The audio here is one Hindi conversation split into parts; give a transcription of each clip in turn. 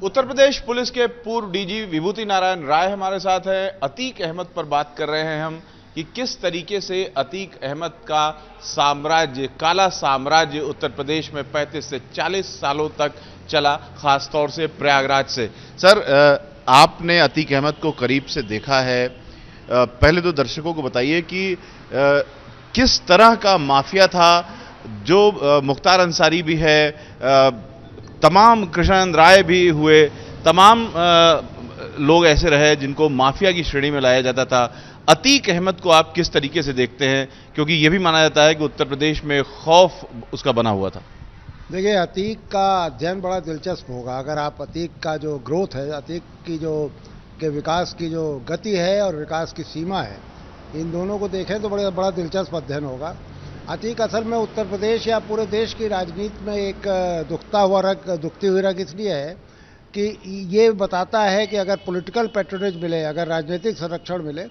उत्तर प्रदेश पुलिस के पूर्व डीजी विभूति नारायण राय हमारे साथ हैं। अतीक अहमद पर बात कर रहे हैं हम कि किस तरीके से अतीक अहमद का साम्राज्य, काला साम्राज्य उत्तर प्रदेश में 35 से 40 सालों तक चला, खासतौर से प्रयागराज से। सर, आपने अतीक अहमद को करीब से देखा है, पहले तो दर्शकों को बताइए कि किस तरह का माफिया था, जो मुख्तार अंसारी भी है, तमाम कृष्णानंद राय भी हुए, तमाम लोग ऐसे रहे जिनको माफिया की श्रेणी में लाया जाता था। अतीक अहमद को आप किस तरीके से देखते हैं, क्योंकि यह भी माना जाता है कि उत्तर प्रदेश में खौफ उसका बना हुआ था। देखिए, अतीक का अध्ययन बड़ा दिलचस्प होगा। अगर आप अतीक का जो ग्रोथ है, अतीक की जो के विकास की जो गति है और विकास की सीमा है, इन दोनों को देखें तो बड़ा दिलचस्प अध्ययन होगा। अतीक असल में उत्तर प्रदेश या पूरे देश की राजनीति में एक दुखती हुई रग इसलिए है कि ये बताता है कि अगर पॉलिटिकल पैट्रोनेज मिले, अगर राजनीतिक संरक्षण मिले,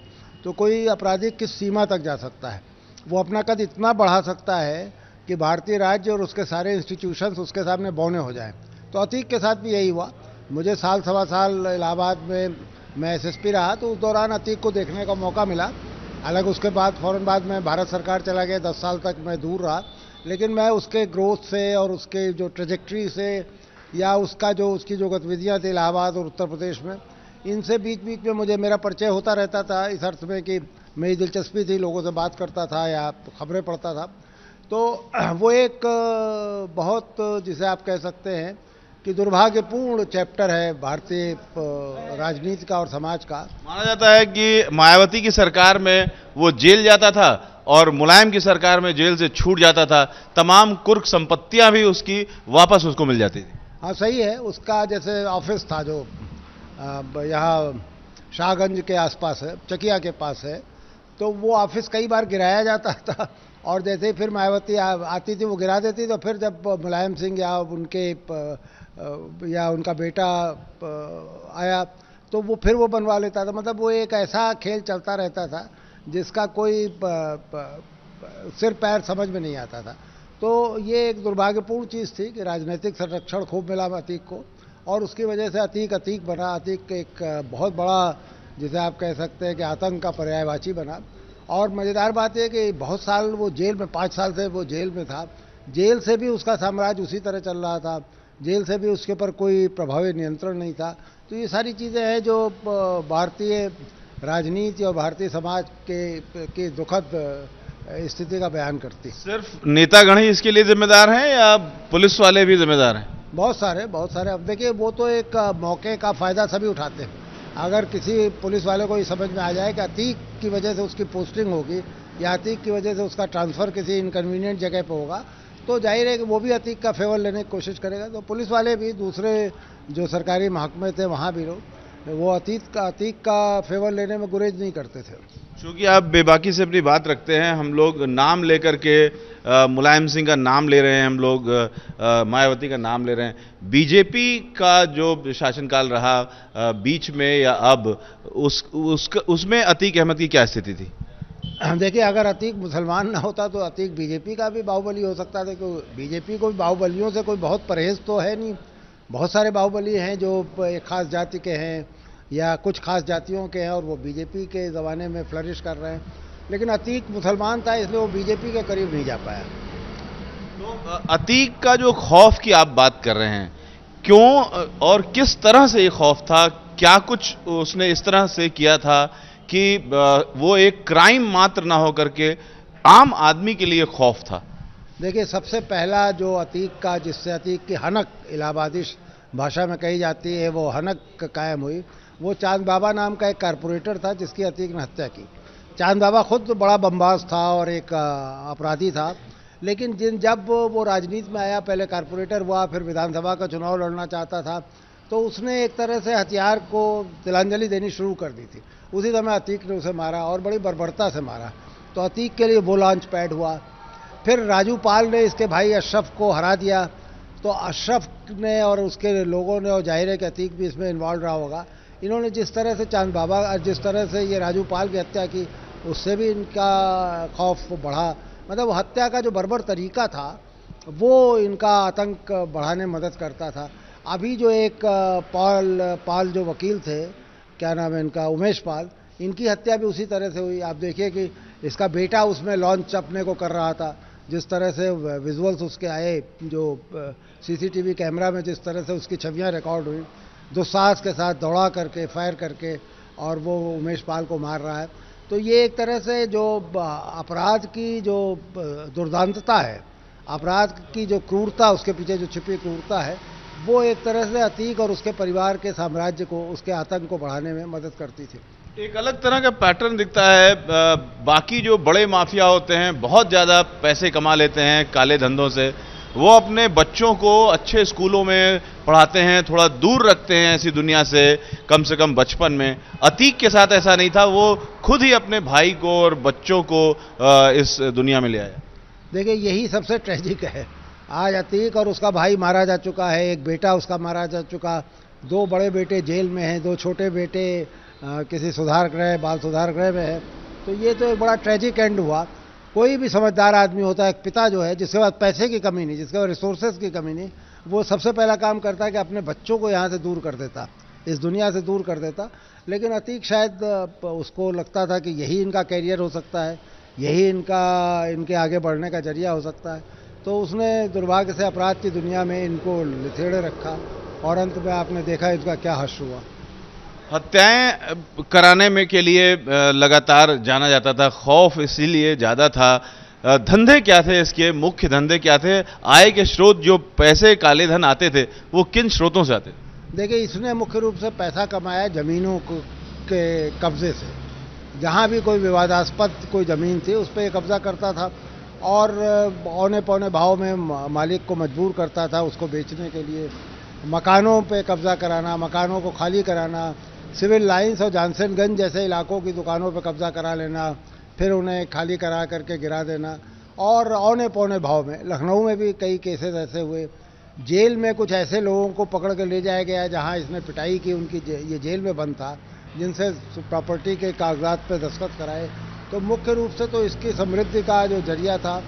तो कोई अपराधी किस सीमा तक जा सकता है। वो अपना कद इतना बढ़ा सकता है कि भारतीय राज्य और उसके सारे इंस्टीट्यूशंस उसके सामने बौने हो जाएं। तो अतीक के साथ भी यही हुआ। मुझे साल सवा साल इलाहाबाद में मैं एसएसपी रहा, तो उस दौरान अतीक को देखने का मौका मिला। अलग उसके बाद फौरन बाद में भारत सरकार चला गया, 10 साल तक मैं दूर रहा, लेकिन मैं उसके ग्रोथ से और उसके जो ट्रेजेक्ट्री से या उसकी जो गतिविधियाँ थी इलाहाबाद और उत्तर प्रदेश में, इनसे बीच बीच में मेरा परिचय होता रहता था, इस अर्थ में कि मेरी दिलचस्पी थी, लोगों से बात करता था या खबरें पढ़ता था। तो वो एक बहुत, जिसे आप कह सकते हैं कि दुर्भाग्यपूर्ण चैप्टर है भारतीय राजनीति का और समाज का। माना जाता है कि मायावती की सरकार में वो जेल जाता था और मुलायम की सरकार में जेल से छूट जाता था, तमाम कुर्क संपत्तियां भी उसकी वापस उसको मिल जाती थी। हाँ, सही है। उसका जैसे ऑफिस था जो यहाँ शाहगंज के आसपास है, चकिया के पास है, तो वो ऑफिस कई बार गिराया जाता था और जैसे ही फिर मायावती आती थी वो गिरा देती। तो फिर जब मुलायम सिंह या उनका बेटा आया तो वो बनवा लेता था। मतलब वो एक ऐसा खेल चलता रहता था जिसका कोई सिर पैर समझ में नहीं आता था। तो ये एक दुर्भाग्यपूर्ण चीज़ थी कि राजनीतिक संरक्षण खूब मिला अतीक को और उसकी वजह से अतीक बना। अतीक एक बहुत बड़ा, जिसे आप कह सकते हैं कि आतंक का पर्यायवाची बना। और मज़ेदार बात यह कि बहुत साल वो जेल में, 5 साल से वो जेल में था। जेल से भी उसका साम्राज्य उसी तरह चल रहा था, जेल से भी उसके ऊपर कोई प्रभावी नियंत्रण नहीं था। तो ये सारी चीज़ें हैं जो भारतीय राजनीति और भारतीय समाज के दुखद स्थिति का बयान करती। सिर्फ नेतागण ही इसके लिए जिम्मेदार हैं या पुलिस वाले भी जिम्मेदार हैं? बहुत सारे। अब देखिए, वो तो एक मौके का फ़ायदा सभी उठाते हैं। अगर किसी पुलिस वाले को ये समझ में आ जाए कि अतीक की वजह से उसकी पोस्टिंग होगी या अतीक की वजह से उसका ट्रांसफ़र किसी इनकन्वीनियंट जगह पर होगा, तो जाहिर है कि वो भी अतीक का फेवर लेने की कोशिश करेगा। तो पुलिस वाले भी, दूसरे जो सरकारी महकमे थे वहाँ भी वो अतीक का फेवर लेने में गुरेज नहीं करते थे। क्योंकि आप बेबाकी से अपनी बात रखते हैं, हम लोग नाम लेकर के मुलायम सिंह का नाम ले रहे हैं, हम लोग मायावती का नाम ले रहे हैं। बीजेपी का जो शासनकाल रहा बीच में या अब, उसमें अतीक अहमद की क्या स्थिति थी? देखिए, अगर अतीक मुसलमान ना होता तो अतीक बीजेपी का भी बाहुबली हो सकता था, क्योंकि बीजेपी को भी बाहुबलियों से कोई बहुत परहेज तो है नहीं। बहुत सारे बाहुबली हैं जो एक खास जाति के हैं या कुछ खास जातियों के हैं और वो बीजेपी के ज़माने में फ्लरिश कर रहे हैं। लेकिन अतीक मुसलमान था, इसलिए वो बीजेपी के करीब नहीं जा पाया। तो अतीक का जो खौफ की आप बात कर रहे हैं, क्यों और किस तरह से ये खौफ था? क्या कुछ उसने इस तरह से किया था कि वो एक क्राइम मात्र ना होकर के आम आदमी के लिए खौफ था? देखिए, सबसे पहला जो अतीक का, जिससे अतीक की हनक इलाहाबादी भाषा में कही जाती है, वो हनक कायम हुई, वो चांद बाबा नाम का एक कारपोरेटर था जिसकी अतीक ने हत्या की। चांद बाबा खुद बड़ा बमबाज था और एक अपराधी था, लेकिन जब वो राजनीति में आया, पहले कारपोरेटर हुआ, फिर विधानसभा का चुनाव लड़ना चाहता था, तो उसने एक तरह से हथियार को तिलांजलि देनी शुरू कर दी थी। उसी समय अतीक ने उसे मारा और बड़ी बर्बरता से मारा। तो अतीक के लिए वो लॉन्च पैड हुआ। फिर राजू पाल ने इसके भाई अशरफ को हरा दिया। तो अशरफ ने और उसके लोगों ने, और जाहिर है कि अतीक भी इसमें इन्वॉल्व रहा होगा, इन्होंने जिस तरह से चांद बाबा, जिस तरह से ये राजू पाल की हत्या की, उससे भी इनका खौफ बढ़ा। मतलब हत्या का जो बर्बर तरीका था वो इनका आतंक बढ़ाने में मदद करता था। अभी जो एक पाल जो वकील थे, क्या नाम है इनका, उमेश पाल, इनकी हत्या भी उसी तरह से हुई। आप देखिए कि इसका बेटा उसमें लॉन्च अपने को कर रहा था, जिस तरह से विजुअल्स उसके आए, जो सीसीटीवी कैमरा में जिस तरह से उसकी छवियां रिकॉर्ड हुई, दुस्साहस के साथ दौड़ा करके, फायर करके, और वो उमेश पाल को मार रहा है। तो ये एक तरह से जो अपराध की जो दुर्दांतता है, अपराध की जो क्रूरता, उसके पीछे जो छिपी क्रूरता है, वो एक तरह से अतीक और उसके परिवार के साम्राज्य को, उसके आतंक को बढ़ाने में मदद करती थी। एक अलग तरह का पैटर्न दिखता है। बाकी जो बड़े माफिया होते हैं, बहुत ज़्यादा पैसे कमा लेते हैं काले धंधों से, वो अपने बच्चों को अच्छे स्कूलों में पढ़ाते हैं, थोड़ा दूर रखते हैं ऐसी दुनिया से कम बचपन में। अतीक के साथ ऐसा नहीं था, वो खुद ही अपने भाई को और बच्चों को इस दुनिया में ले आया। देखिए, यही सबसे ट्रेजिक है। आज अतीक और उसका भाई मारा जा चुका है, एक बेटा उसका मारा जा चुका, 2 बड़े बेटे जेल में हैं, 2 छोटे बेटे किसी सुधार गृह, बाल सुधार गृह में है। तो ये तो एक बड़ा ट्रेजिक एंड हुआ। कोई भी समझदार आदमी होता है, एक पिता जो है, जिसके पास पैसे की कमी नहीं, जिसके पास रिसोर्सेज की कमी नहीं, वो सबसे पहला काम करता है कि अपने बच्चों को यहाँ से दूर कर देता, इस दुनिया से दूर कर देता। लेकिन अतीक शायद उसको लगता था कि यही इनका कैरियर हो सकता है, यही इनके आगे बढ़ने का जरिया हो सकता है। तो उसने दुर्भाग्य से अपराध की दुनिया में इनको लिथेड़े रखा, और अंत में आपने देखा इसका क्या हश्र हुआ। हत्याएं कराने में के लिए लगातार जाना जाता था, खौफ इसीलिए ज़्यादा था। धंधे क्या थे इसके, मुख्य धंधे क्या थे, आय के स्रोत, जो पैसे काले धन आते थे, वो किन स्रोतों से आते थे? देखिए, इसने मुख्य रूप से पैसा कमाया जमीनों के कब्जे से। जहाँ भी कोई विवादास्पद कोई ज़मीन थी, उस पर ये कब्जा करता था, और औने पौने भाव में मालिक को मजबूर करता था उसको बेचने के लिए। मकानों पे कब्जा कराना, मकानों को खाली कराना, सिविल लाइंस और जानसनगंज जैसे इलाकों की दुकानों पे कब्जा करा लेना, फिर उन्हें खाली करा करके गिरा देना, और औने पौने भाव में। लखनऊ में भी कई केसेस ऐसे हुए। जेल में कुछ ऐसे लोगों को पकड़ के ले जाया गया जहां इसने पिटाई की, उनकी ये जेल में बंद था, जिनसे प्रॉपर्टी के कागजात पे दस्तखत कराए। तो मुख्य रूप से तो इसकी समृद्धि का जो जरिया था,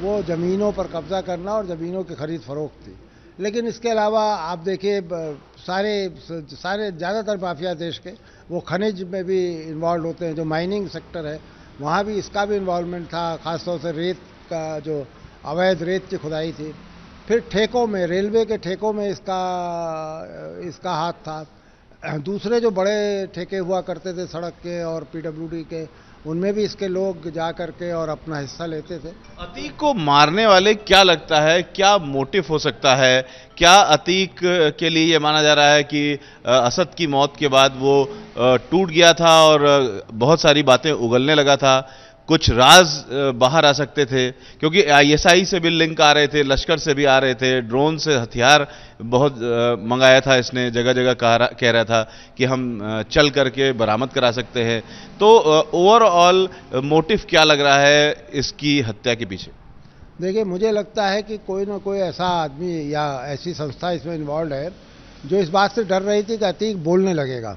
वो ज़मीनों पर कब्जा करना और ज़मीनों की खरीद फरोख्त थी। लेकिन इसके अलावा आप देखिए, सारे ज़्यादातर माफिया देश के वो खनिज में भी इन्वॉल्व होते हैं। जो माइनिंग सेक्टर है, वहाँ भी इसका भी इन्वॉल्वमेंट था, ख़ासतौर से रेत का, जो अवैध रेत की खुदाई थी। फिर ठेकों में, रेलवे के ठेकों में इसका हाथ था। दूसरे जो बड़े ठेके हुआ करते थे सड़क के और पीडब्ल्यूडी के, उनमें भी इसके लोग जा करके और अपना हिस्सा लेते थे। अतीक को मारने वाले, क्या लगता है, क्या मोटिव हो सकता है? क्या अतीक के लिए ये माना जा रहा है कि असद की मौत के बाद वो टूट गया था और बहुत सारी बातें उगलने लगा था, कुछ राज बाहर आ सकते थे, क्योंकि आईएसआई से भी लिंक आ रहे थे, लश्कर से भी आ रहे थे, ड्रोन से हथियार बहुत मंगाया था इसने, जगह जगह कह रहा था कि हम चल करके बरामद करा सकते हैं। तो ओवरऑल मोटिव क्या लग रहा है इसकी हत्या के पीछे? देखिए, मुझे लगता है कि कोई ना कोई ऐसा आदमी या ऐसी संस्था इसमें इन्वॉल्व है जो इस बात से डर रही थी कि अतीक बोलने लगेगा।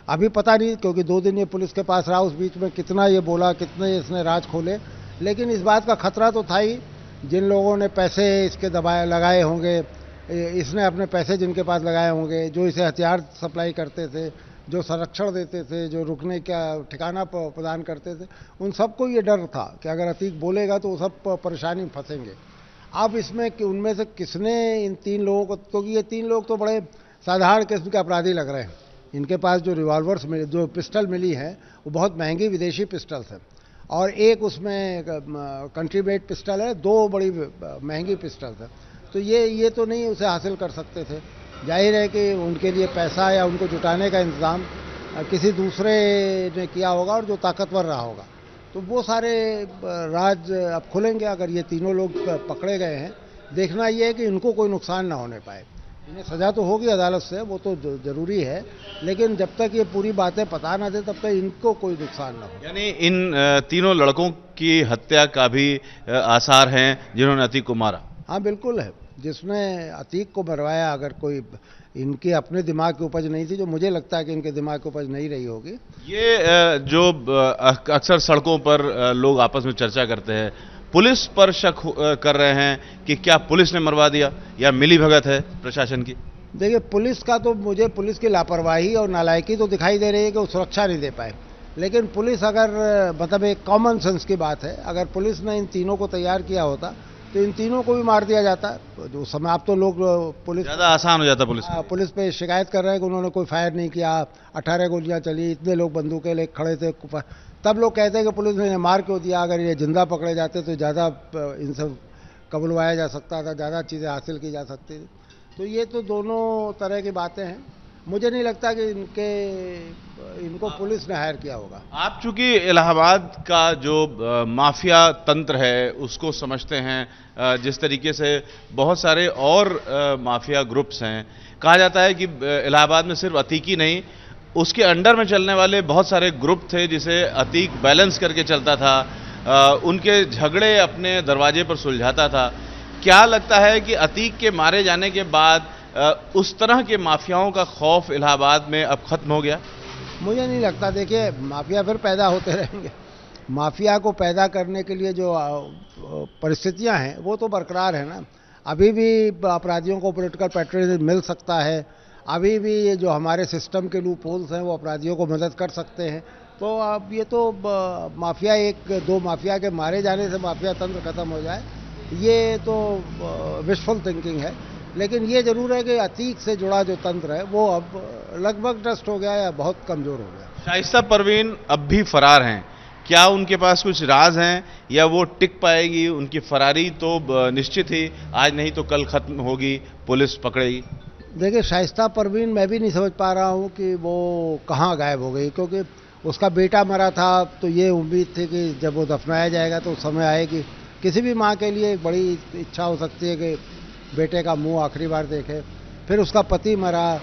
अभी पता नहीं, क्योंकि 2 दिन ये पुलिस के पास रहा, उस बीच में कितना ये बोला, कितने इसने राज खोले। लेकिन इस बात का खतरा तो था ही। जिन लोगों ने पैसे इसके लगाए होंगे, इसने अपने पैसे जिनके पास लगाए होंगे, जो इसे हथियार सप्लाई करते थे, जो संरक्षण देते थे, जो रुकने का ठिकाना प्रदान करते थे, उन सबको ये डर था कि अगर अतीक बोलेगा तो वो सब परेशानी में फंसेंगे। अब इसमें कि उनमें से किसने इन 3 लोगों को, क्योंकि ये 3 लोग तो बड़े साधारण किस्म के अपराधी लग रहे हैं। इनके पास जो रिवॉल्वर्स मिले, जो पिस्टल मिली है, वो बहुत महंगी विदेशी पिस्टल्स है, और एक उसमें कंट्री मेड पिस्टल है, 2 बड़ी महंगी पिस्टल्स है। तो ये तो नहीं उसे हासिल कर सकते थे। जाहिर है कि उनके लिए पैसा या उनको जुटाने का इंतज़ाम किसी दूसरे ने किया होगा, और जो ताकतवर रहा होगा। तो वो सारे राज अब खुलेंगे अगर ये तीनों लोग पकड़े गए हैं। देखना ये है कि इनको कोई नुकसान ना होने पाए। इन्हें सज़ा तो होगी अदालत से, वो तो ज़रूरी है, लेकिन जब तक ये पूरी बातें पता ना दे तब तक इनको कोई नुकसान ना हो। यानी इन तीनों लड़कों की हत्या का भी आसार हैं जिन्होंने अतीक को मारा? हाँ, बिल्कुल है। जिसने अतीक को मरवाया, अगर कोई इनके अपने दिमाग की उपज नहीं थी, जो मुझे लगता है कि इनके दिमाग की उपज नहीं रही होगी। ये जो अक्सर सड़कों पर लोग आपस में चर्चा करते हैं, पुलिस पर शक कर रहे हैं कि क्या पुलिस ने मरवा दिया या मिलीभगत है प्रशासन की? देखिए, पुलिस का तो मुझे पुलिस की लापरवाही और नालायकी तो दिखाई दे रही है कि वो सुरक्षा नहीं दे पाए। लेकिन पुलिस अगर मतलब एक कॉमन सेंस की बात है, अगर पुलिस ने इन तीनों को तैयार किया होता तो इन तीनों को भी मार दिया जाता। जो समय आप तो लोग पुलिस ज़्यादा आसान हो जाता पुलिस के लिए। पुलिस पे शिकायत कर रहे हैं कि उन्होंने कोई फायर नहीं किया, 18 गोलियां चली, इतने लोग बंदूकें लेके खड़े थे, तब लोग कहते हैं कि पुलिस ने इन्हें मार क्यों दिया। अगर ये जिंदा पकड़े जाते तो ज़्यादा इनसे कबलवाया जा सकता था, ज़्यादा चीज़ें हासिल की जा सकती थी। तो ये तो दोनों तरह की बातें हैं। मुझे नहीं लगता कि इनको पुलिस ने हायर किया होगा। आप चूंकि इलाहाबाद का जो माफिया तंत्र है उसको समझते हैं, जिस तरीके से बहुत सारे और माफिया ग्रुप्स हैं, कहा जाता है कि इलाहाबाद में सिर्फ अतीक ही नहीं, उसके अंडर में चलने वाले बहुत सारे ग्रुप थे जिसे अतीक बैलेंस करके चलता था, उनके झगड़े अपने दरवाजे पर सुलझाता था। क्या लगता है कि अतीक के मारे जाने के बाद उस तरह के माफियाओं का खौफ इलाहाबाद में अब खत्म हो गया? मुझे नहीं लगता। देखिए, माफिया फिर पैदा होते रहेंगे। माफिया को पैदा करने के लिए जो परिस्थितियां हैं वो तो बरकरार है ना। अभी भी अपराधियों को पॉलिटिकल पैट्रोनिज्म मिल सकता है, अभी भी ये जो हमारे सिस्टम के लूप होल्स हैं वो अपराधियों को मदद कर सकते हैं। तो अब ये तो माफिया एक दो माफिया के मारे जाने से माफिया तंत्र खत्म हो जाए, ये तो विशफुल थिंकिंग है। लेकिन ये जरूर है कि अतीक से जुड़ा जो तंत्र है वो अब लगभग डस्ट हो गया या बहुत कमजोर हो गया। शाइस्ता परवीन अब भी फरार हैं, क्या उनके पास कुछ राज हैं या वो टिक पाएगी? उनकी फरारी तो निश्चित ही आज नहीं तो कल खत्म होगी, पुलिस पकड़ेगी। देखिए, शाइस्ता परवीन मैं भी नहीं समझ पा रहा हूँ कि वो कहाँ गायब हो गई, क्योंकि उसका बेटा मरा था तो ये उम्मीद थी कि जब वो दफनाया जाएगा तो समय आएगी। किसी भी माँ के लिए एक बड़ी इच्छा हो सकती है कि बेटे का मुंह आखिरी बार देखे। फिर उसका पति मरा।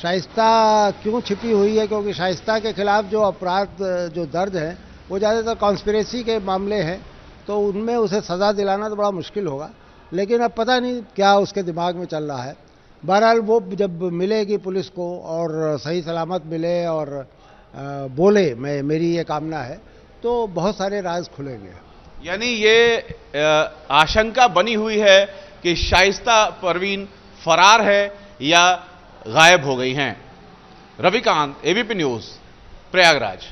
शाइस्ता क्यों छिपी हुई है? क्योंकि शाइस्ता के खिलाफ जो अपराध जो दर्ज हैं वो ज़्यादातर कॉन्स्पिरेसी के मामले हैं, तो उनमें उसे सज़ा दिलाना तो बड़ा मुश्किल होगा। लेकिन अब पता नहीं क्या उसके दिमाग में चल रहा है। बहरहाल वो जब मिलेगी पुलिस को और सही सलामत मिले और बोले, मेरी ये कामना है, तो बहुत सारे राज खुलेंगे। यानी ये आशंका बनी हुई है कि शाइस्ता परवीन फरार है या गायब हो गई हैं। Ravikant, ABP news, Prayagraj.